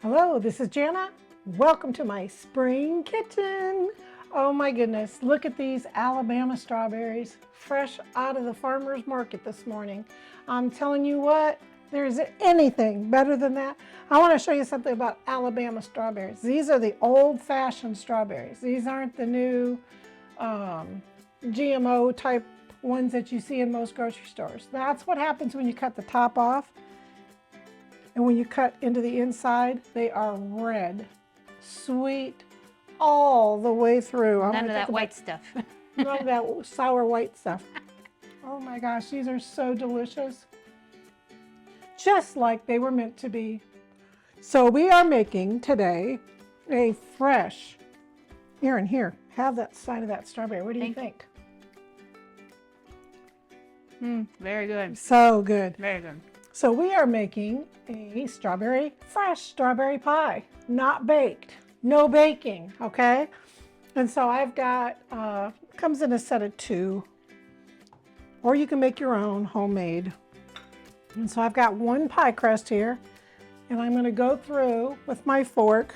Hello, this is Jana. Welcome to my spring kitchen. Oh my goodness, look at these Alabama strawberries, fresh out of the farmer's market this morning. I'm telling you what, there isn't anything better than that. I want to show you something about Alabama strawberries. These are the old-fashioned strawberries. These aren't the new GMO type ones that you see in most grocery stores. That's what happens when you cut the top off. And when you cut into the inside, they are red, sweet, all the way through. None of that white stuff. None of that sour white stuff. Oh my gosh, these are so delicious. Just like they were meant to be. So we are making today a fresh, Erin, here, have that side of that strawberry. What do you think? Very good. So good. Very good. So we are making a fresh strawberry pie, not baked, no baking, okay? And so I've got, comes in a set of 2, or you can make your own homemade. And so I've got 1 pie crust here, and I'm gonna go through with my fork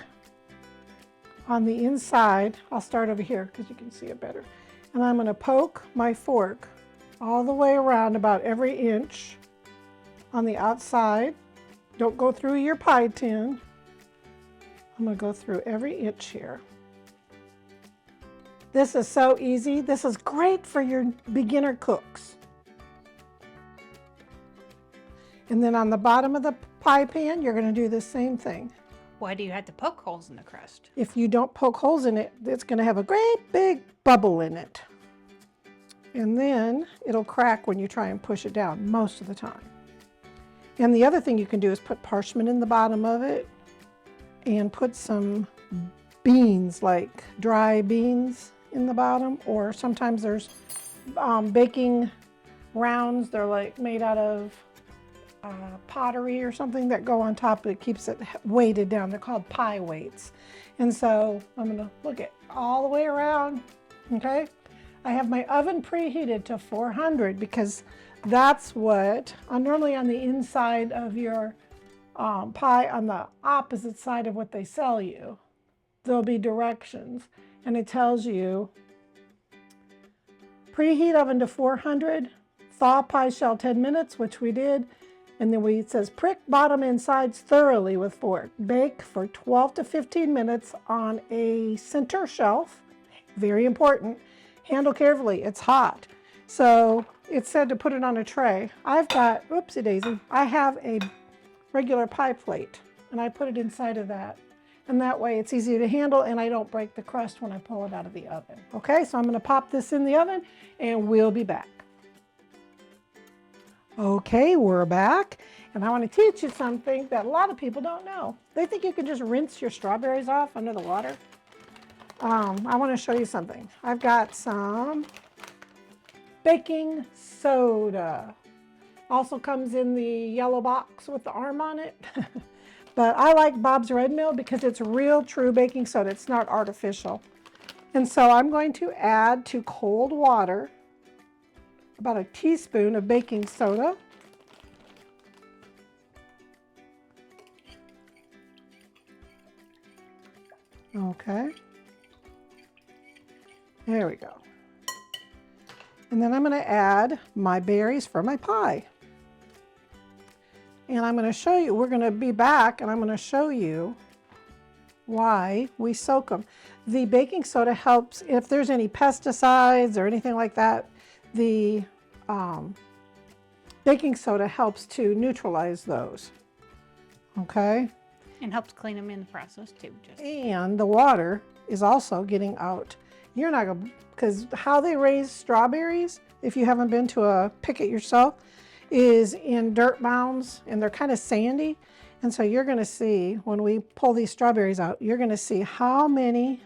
on the inside. I'll start over here because you can see it better. And I'm gonna poke my fork all the way around about every inch on the outside. Don't go through your pie tin. I'm going to go through every inch here. This is so easy. This is great for your beginner cooks. And then on the bottom of the pie pan, you're going to do the same thing. Why do you have to poke holes in the crust? If you don't poke holes in it, it's going to have a great big bubble in it. And then it'll crack when you try and push it down most of the time. And the other thing you can do is put parchment in the bottom of it and put some beans, like dry beans in the bottom, or sometimes there's baking rounds. They're like made out of pottery or something that go on top. It keeps it weighted down. They're called pie weights. And so I'm gonna look at all the way around, okay? I have my oven preheated to 400 because that's what, normally on the inside of your pie, on the opposite side of what they sell you, there'll be directions. And it tells you, preheat oven to 400, thaw pie shell 10 minutes, which we did. And then it says, prick bottom and sides thoroughly with fork. Bake for 12 to 15 minutes on a center shelf. Very important. Handle carefully, it's hot. So it said to put it on a tray. I've got, oopsie daisy, I have a regular pie plate and I put it inside of that. And that way it's easy to handle and I don't break the crust when I pull it out of the oven. Okay, so I'm gonna pop this in the oven and we'll be back. Okay, we're back. And I wanna teach you something that a lot of people don't know. They think you can just rinse your strawberries off under the water. I want to show you something. I've got some baking soda. Also comes in the yellow box with the arm on it. But I like Bob's Red Mill because it's real true baking soda. It's not artificial. And so I'm going to add to cold water about a teaspoon of baking soda. Okay. There we go. And then I'm going to add my berries for my pie. And I'm going to show you, we're going to be back and I'm going to show you why we soak them. The baking soda helps, if there's any pesticides or anything like that, the baking soda helps to neutralize those. Okay? And helps clean them in the process too. And the water is also getting out. You're not gonna, because how they raise strawberries, if you haven't been to a picket yourself, is in dirt mounds and they're kind of sandy. And so you're gonna see, when we pull these strawberries out, you're gonna see how much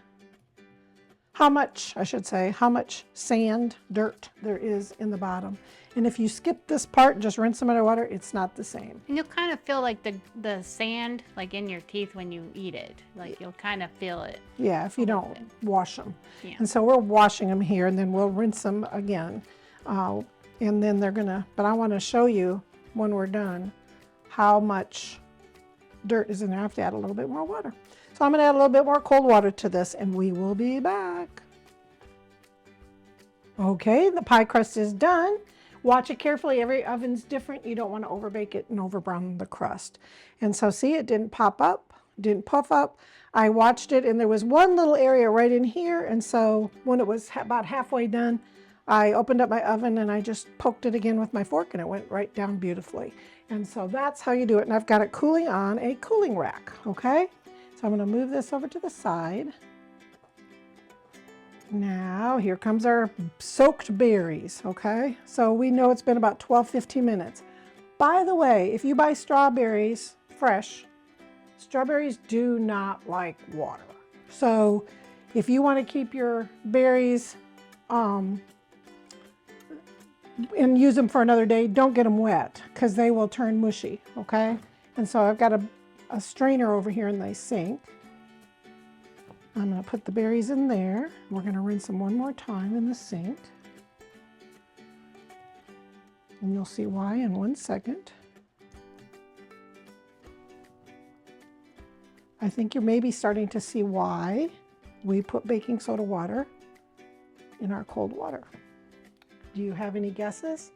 sand, dirt there is in the bottom. And if you skip this part and just rinse them underwater, it's not the same. And you'll kind of feel like the sand like in your teeth when you eat it. Like you'll kind of feel it. Yeah, if you don't wash them. Yeah. And so we're washing them here and then we'll rinse them again. And then they're gonna, but I wanna show you when we're done how much dirt is in there. I have to add a little bit more water. So I'm going to add a little bit more cold water to this, and we will be back. Okay, the pie crust is done. Watch it carefully. Every oven's different. You don't want to overbake it and overbrown the crust. And so see, it didn't pop up, didn't puff up. I watched it, and there was one little area right in here. And so when it was about halfway done, I opened up my oven and I just poked it again with my fork, and it went right down beautifully. And so that's how you do it. And I've got it cooling on a cooling rack, okay? So I'm going to move this over to the side. Now, here comes our soaked berries, okay? So we know it's been about 12-15 minutes. By the way, if you buy strawberries fresh, strawberries do not like water. So if you want to keep your berries and use them for another day, don't get them wet because they will turn mushy, okay? And so I've got a strainer over here in the sink. I'm going to put the berries in there. We're going to rinse them one more time in the sink. And you'll see why in 1 second. I think you're maybe starting to see why we put baking soda water in our cold water. Do you have any guesses?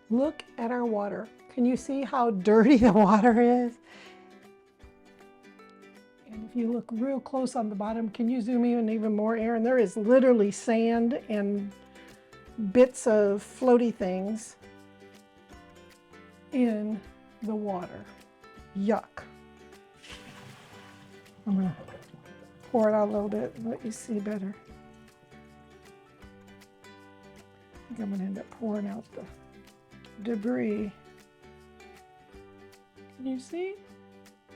Look at our water. Can you see how dirty the water is? And if you look real close on the bottom, can you zoom in even more, Aaron? There is literally sand and bits of floaty things in the water. Yuck. I'm going to pour it out a little bit and let you see better. I think I'm going to end up pouring out the debris. Can you see?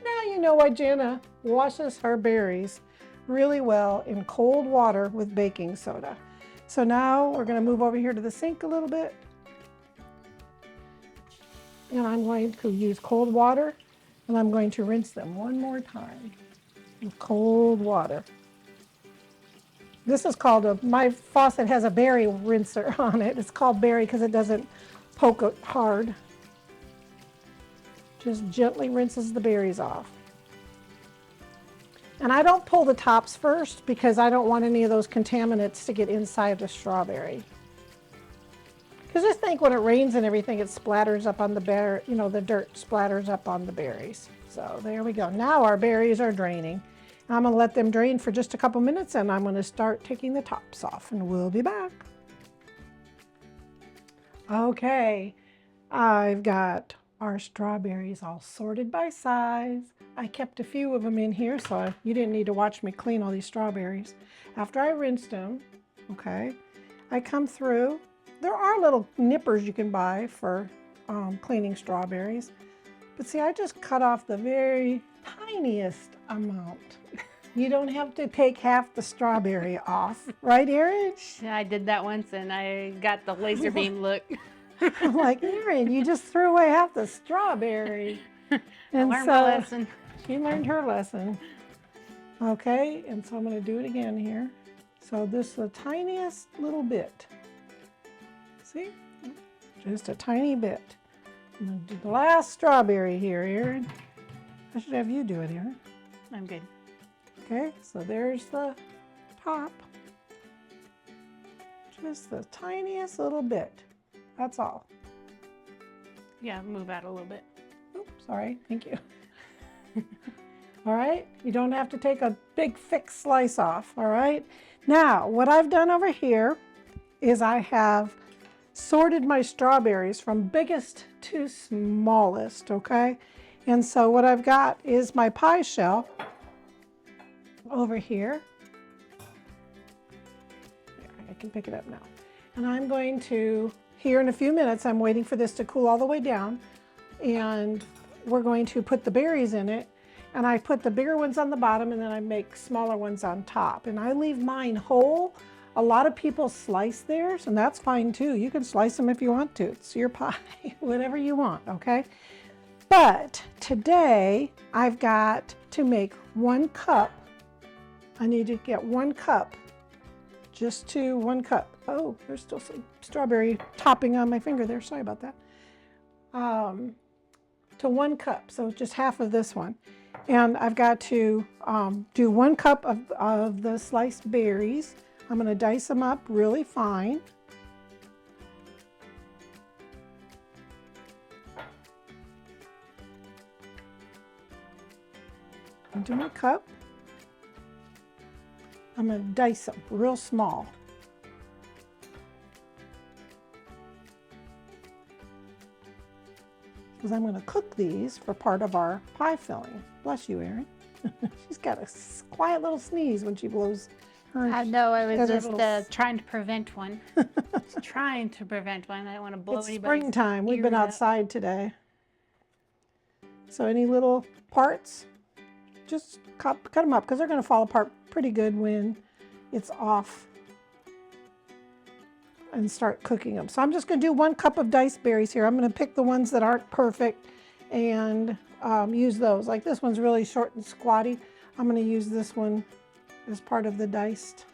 Now you know why Jana washes her berries really well in cold water with baking soda. So now we're going to move over here to the sink a little bit. And I'm going to use cold water, and I'm going to rinse them one more time with cold water. This is called my faucet has a berry rinser on it. It's called berry because it doesn't poke it hard. Just gently rinses the berries off. And I don't pull the tops first because I don't want any of those contaminants to get inside the strawberry. Because just think when it rains and everything, it splatters up on the berry, you know, the dirt splatters up on the berries. So there we go. Now our berries are draining. I'm going to let them drain for just a couple minutes, and I'm going to start taking the tops off, and we'll be back. Okay, I've got our strawberries all sorted by size. I kept a few of them in here, so you didn't need to watch me clean all these strawberries. After I rinsed them, okay, I come through. There are little nippers you can buy for cleaning strawberries. But see, I just cut off the very tiniest amount. You don't have to take half the strawberry off, right, Erin? Yeah, I did that once and I got the laser beam look. I'm like, Erin, you just threw away half the strawberry. And I learned my lesson. She learned her lesson. Okay, and so I'm going to do it again here. So this is the tiniest little bit. See? Just a tiny bit. I'm going to do the last strawberry here, Erin. I should have you do it, Erin. I'm good. Okay, so there's the top. Just the tiniest little bit. That's all. Yeah, move out a little bit. Oops, sorry. Thank you. All right, you don't have to take a big thick slice off, all right? Now, what I've done over here is I have sorted my strawberries from biggest to smallest, okay? And so what I've got is my pie shell over here. There, I can pick it up now. And I'm going to, here in a few minutes, I'm waiting for this to cool all the way down, and we're going to put the berries in it. And I put the bigger ones on the bottom, and then I make smaller ones on top. And I leave mine whole. A lot of people slice theirs, and that's fine too. You can slice them if you want to. It's your pie, whatever you want, okay? But today, I've got to make 1 cup. I need to get 1 cup, just to 1 cup. Oh, there's still some strawberry topping on my finger there. Sorry about that. to 1 cup, so just half of this one. And I've got to do 1 cup of the sliced berries. I'm going to dice them up really fine. Into my cup. I'm going to dice them real small. Because I'm going to cook these for part of our pie filling. Bless you, Erin. She's got a quiet little sneeze when she blows her. I know, I was has just her trying to prevent one. Trying to prevent one. I don't want to blow It's anybody's springtime. We've been ears out. outside today. So any little parts, just cut them up because they're going to fall apart pretty good when it's off and start cooking them. So I'm just going to do 1 cup of diced berries here. I'm going to pick the ones that aren't perfect and use those. Like this one's really short and squatty. I'm going to use this one as part of the diced.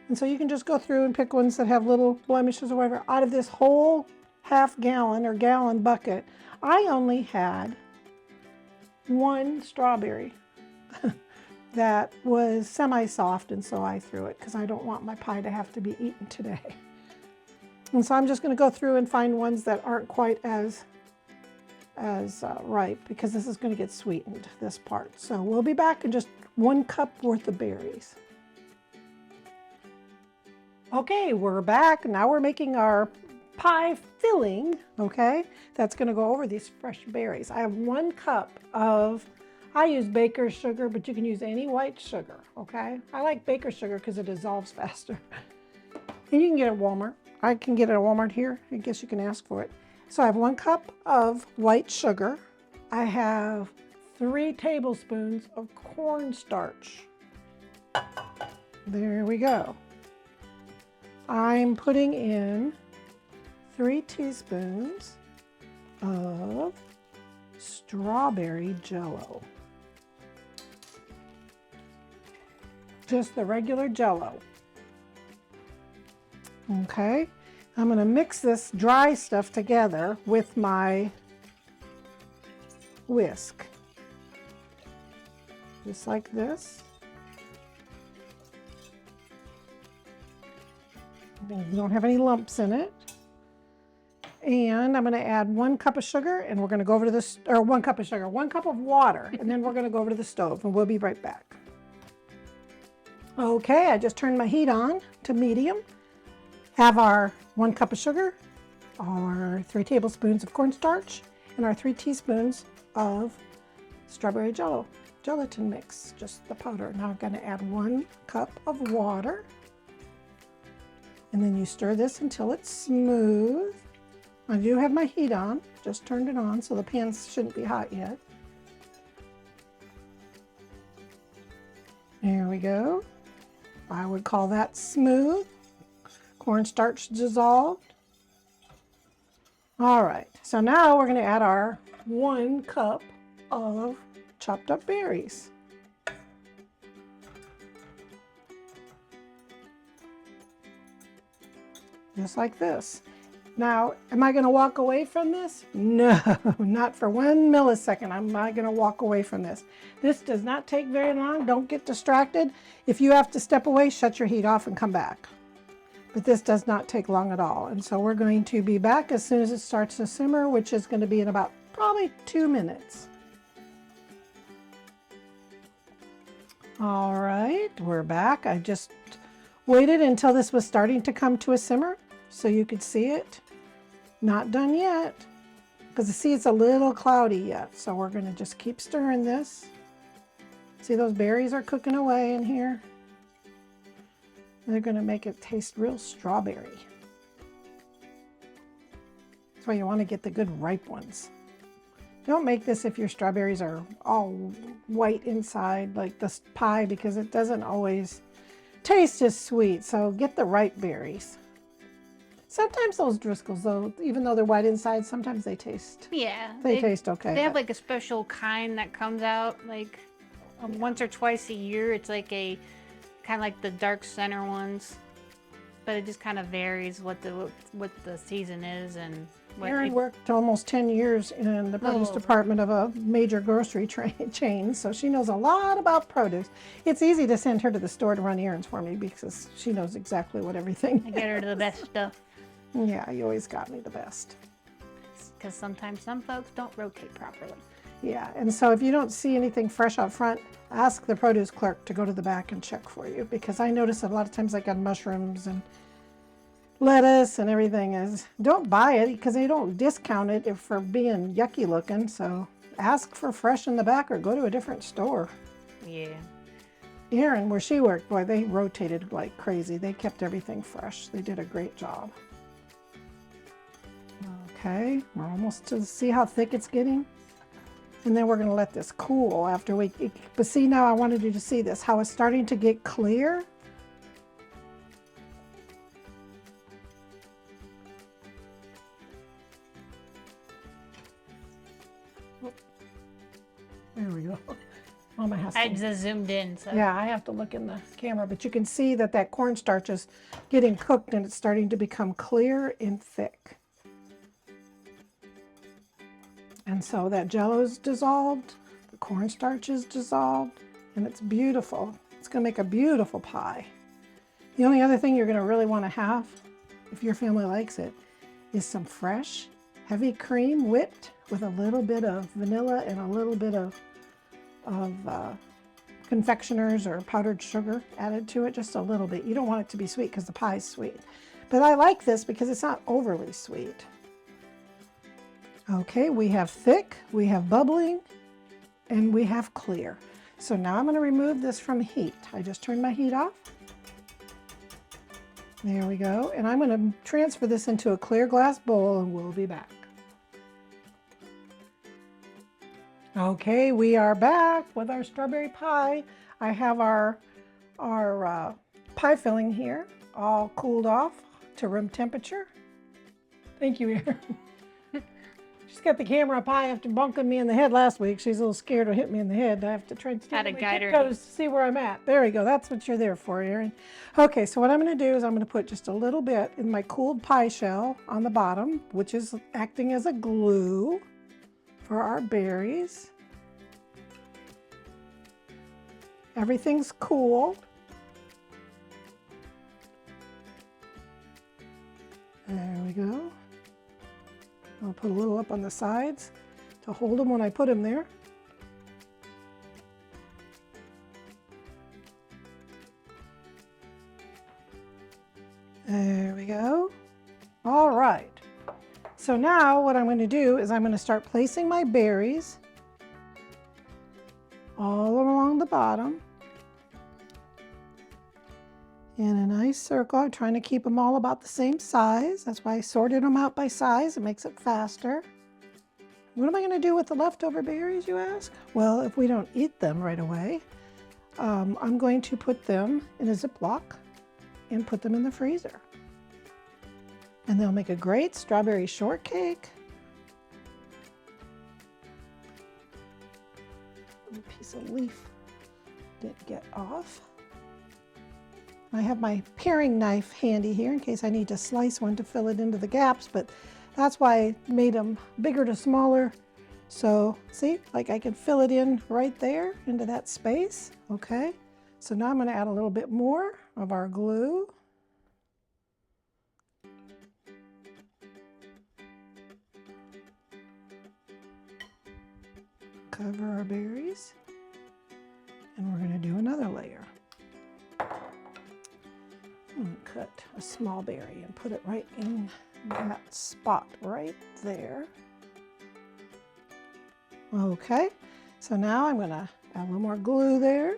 And so you can just go through and pick ones that have little blemishes or whatever. Out of this whole half gallon or gallon bucket, I only had 1 strawberry that was semi-soft, and so I threw it because I don't want my pie to have to be eaten today. And so I'm just going to go through and find ones that aren't quite as ripe because this is going to get sweetened, this part. So we'll be back in just 1 cup worth of berries. Okay, we're back. Now we're making our pie filling, okay? That's going to go over these fresh berries. I have 1 cup of, I use baker's sugar, but you can use any white sugar, okay? I like baker's sugar because it dissolves faster. And you can get it at Walmart. I can get it at Walmart here. I guess you can ask for it. So I have 1 cup of white sugar. I have 3 tablespoons of cornstarch. There we go. I'm putting in 3 teaspoons of strawberry Jello. Just the regular Jello. Okay, I'm going to mix this dry stuff together with my whisk. Just like this. You don't have any lumps in it. And I'm going to add 1 cup of sugar, and we're going to go over to this, or 1 cup of sugar, 1 cup of water, and then we're going to go over to the stove, and we'll be right back. Okay, I just turned my heat on to medium. Have our 1 cup of sugar, our 3 tablespoons of cornstarch, and our 3 teaspoons of strawberry gelatin mix, just the powder. Now I'm going to add 1 cup of water. And then you stir this until it's smooth. I do have my heat on, just turned it on, so the pan shouldn't be hot yet. There we go. I would call that smooth. Cornstarch dissolved. All right, so now we're going to add our 1 cup of chopped up berries. Just like this. Now, am I going to walk away from this? No, not for 1 millisecond. I'm not going to walk away from this. This does not take very long. Don't get distracted. If you have to step away, shut your heat off and come back. But this does not take long at all. And so we're going to be back as soon as it starts to simmer, which is going to be in about probably 2 minutes. All right, we're back. I just waited until this was starting to come to a simmer so you could see it. Not done yet, because see, it's a little cloudy yet. So we're going to just keep stirring this. See, those berries are cooking away in here. They're going to make it taste real strawberry. That's why you want to get the good ripe ones. Don't make this if your strawberries are all white inside like this pie, because it doesn't always taste as sweet. So get the ripe berries. Sometimes those Driscolls, though, even though they're white inside, sometimes they taste. Yeah. They taste okay. They have like a special kind that comes out like once or twice a year. It's like a kind of like the dark center ones, but it just kind of varies what the season is, and Erin worked almost 10 years in the produce department of a major grocery chain, so she knows a lot about produce. It's easy to send her to the store to run errands for me because she knows exactly what everything I get her to the best stuff. Yeah, you always got me the best. Because sometimes some folks don't rotate properly. Yeah, and so if you don't see anything fresh out front, ask the produce clerk to go to the back and check for you, because I notice a lot of times like on mushrooms and lettuce and everything is, don't buy it because they don't discount it for being yucky looking. So ask for fresh in the back or go to a different store. Yeah. Erin, where she worked, boy, they rotated like crazy. They kept everything fresh. They did a great job. Okay, we're almost to see how thick it's getting. And then we're going to let this cool after we, but see, now I wanted you to see this, how it's starting to get clear. There we go. Mama has to. I just zoomed in. So. Yeah, I have to look in the camera, but you can see that that cornstarch is getting cooked and it's starting to become clear and thick. And so that Jello is dissolved, the cornstarch is dissolved, and it's beautiful. It's going to make a beautiful pie. The only other thing you're going to really want to have, if your family likes it, is some fresh, heavy cream whipped with a little bit of vanilla and a little bit of confectioners or powdered sugar added to it, just a little bit. You don't want it to be sweet because the pie is sweet. But I like this because it's not overly sweet. Okay, we have thick, we have bubbling, and we have clear. So now I'm going to remove this from heat. I just turned my heat off. There we go. And I'm going to transfer this into a clear glass bowl and we'll be back. Okay, we are back with our strawberry pie. I have our pie filling here, all cooled off to room temperature. Thank you, Erin. She's got the camera up high after bunking me in the head last week. She's a little scared to hit me in the head. I have to try and stand on my tiptoes to see where I'm at. There we go. That's what you're there for, Erin. Okay, so what I'm going to do is I'm going to put just a little bit in my cooled pie shell on the bottom, which is acting as a glue for our berries. Everything's cool. There we go. I'll put a little up on the sides to hold them when I put them there. There we go. All right. So now what I'm going to do is I'm going to start placing my berries all along the bottom in a nice circle. I'm trying to keep them all about the same size. That's why I sorted them out by size. It makes it faster. What am I going to do with the leftover berries, you ask? Well, if we don't eat them right away, I'm going to put them in a Ziploc and put them in the freezer. And they'll make a great strawberry shortcake. A piece of leaf didn't get off. I have my paring knife handy here in case I need to slice one to fill it into the gaps, but that's why I made them bigger to smaller. So see, like I can fill it in right there into that space. Okay, so now I'm going to add a little bit more of our glue. Cover our berries, and we're going to do another layer. I'm going to cut a small berry and put it right in that spot right there. Okay, so now I'm going to add a little more glue there.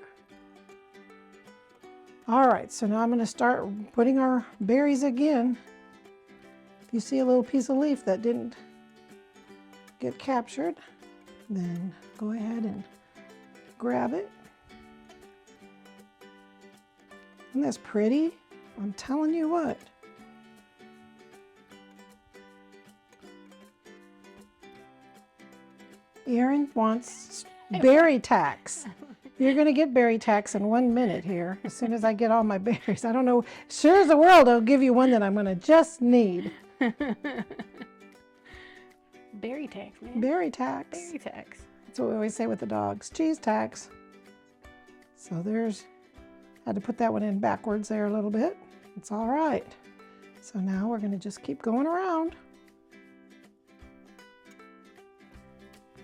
All right, so now I'm going to start putting our berries again. If you see a little piece of leaf that didn't get captured, then go ahead and grab it. Isn't this pretty? I'm telling you what. Erin wants berry tax. You're going to get berry tax in 1 minute here, as soon as I get all my berries. I don't know, sure as the world I'll give you one that I'm going to just need. berry tax, man. Berry tax. Berry tax. That's what we always say with the dogs. Cheese tax. So there's, had to put that one in backwards there a little bit. It's all right. So now we're going to just keep going around.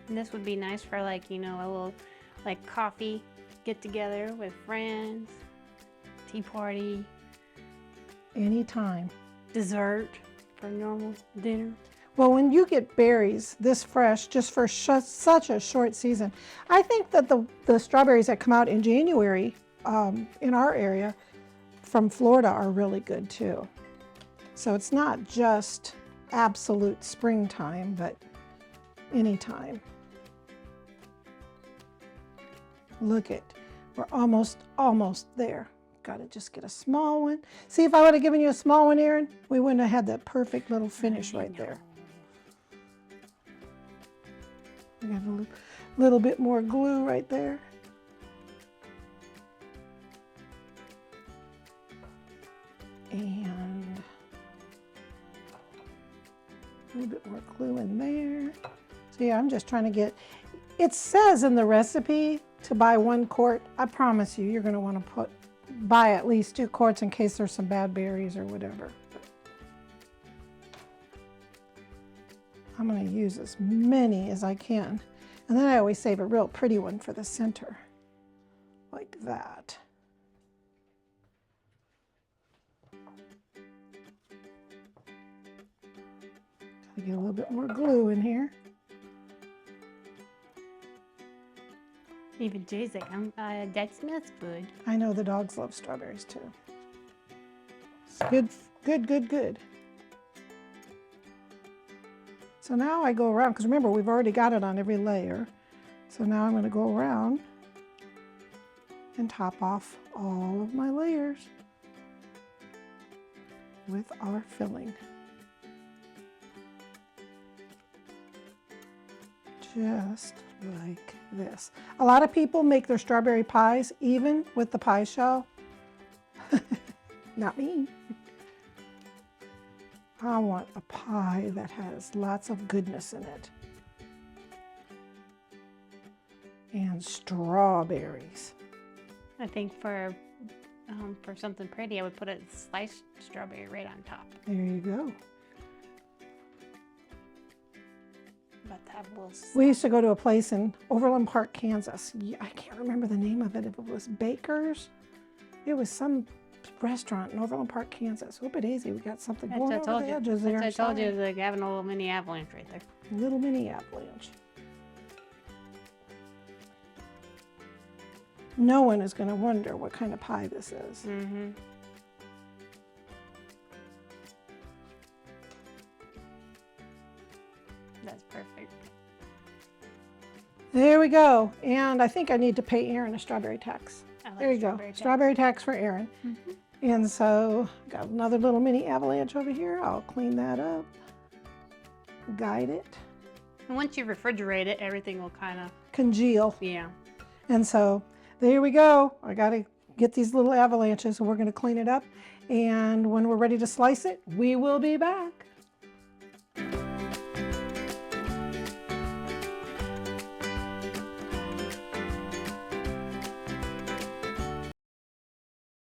And this would be nice for like, you know, a little like coffee get together with friends, tea party, Anytime. dessert for normal dinner. Well, when you get berries this fresh, just for such a short season, I think that the strawberries that come out in January in our area from Florida are really good too. So it's not just absolute springtime, but anytime. Look it, we're almost there. Got to just get a small one. See, if I would have given you a small one, Erin, we wouldn't have had that perfect little finish right there. We got a little bit more glue right there. And a little bit more glue in there. So yeah, I'm just trying to get, it says in the recipe to buy 1 quart. I promise you, you're going to want to buy at least 2 quarts in case there's some bad berries or whatever. I'm going to use as many as I can. And then I always save a real pretty one for the center, like that. Gotta get a little bit more glue in here. Even Jay's like, that smells good. I know the dogs love strawberries too. It's good, good, good, good. So now I go around, because remember, we've already got it on every layer. So now I'm going to go around and top off all of my layers with our filling. Just like this. A lot of people make their strawberry pies even with the pie shell. Not me. I want a pie that has lots of goodness in it. And strawberries. I think for something pretty, I would put a sliced strawberry right on top. There you go. But that was. We used to go to a place in Overland Park, Kansas. I can't remember the name of it, if it was Baker's. It was some restaurant in Overland Park, Kansas. Whoop it easy, we got something going over the edges there. I told you, it was like having a little mini avalanche right there. Little mini avalanche. No one is going to wonder what kind of pie this is. Mm-hmm. That's perfect. There we go. And I think I need to pay Erin a strawberry tax. Like there you go. Strawberry tax for Erin. Mm-hmm. And so, got another little mini avalanche over here. I'll clean that up. Guide it. And once you refrigerate it, everything will kind of congeal. Yeah. And so, there we go. I got to get these little avalanches and we're going to clean it up. And when we're ready to slice it, we will be back.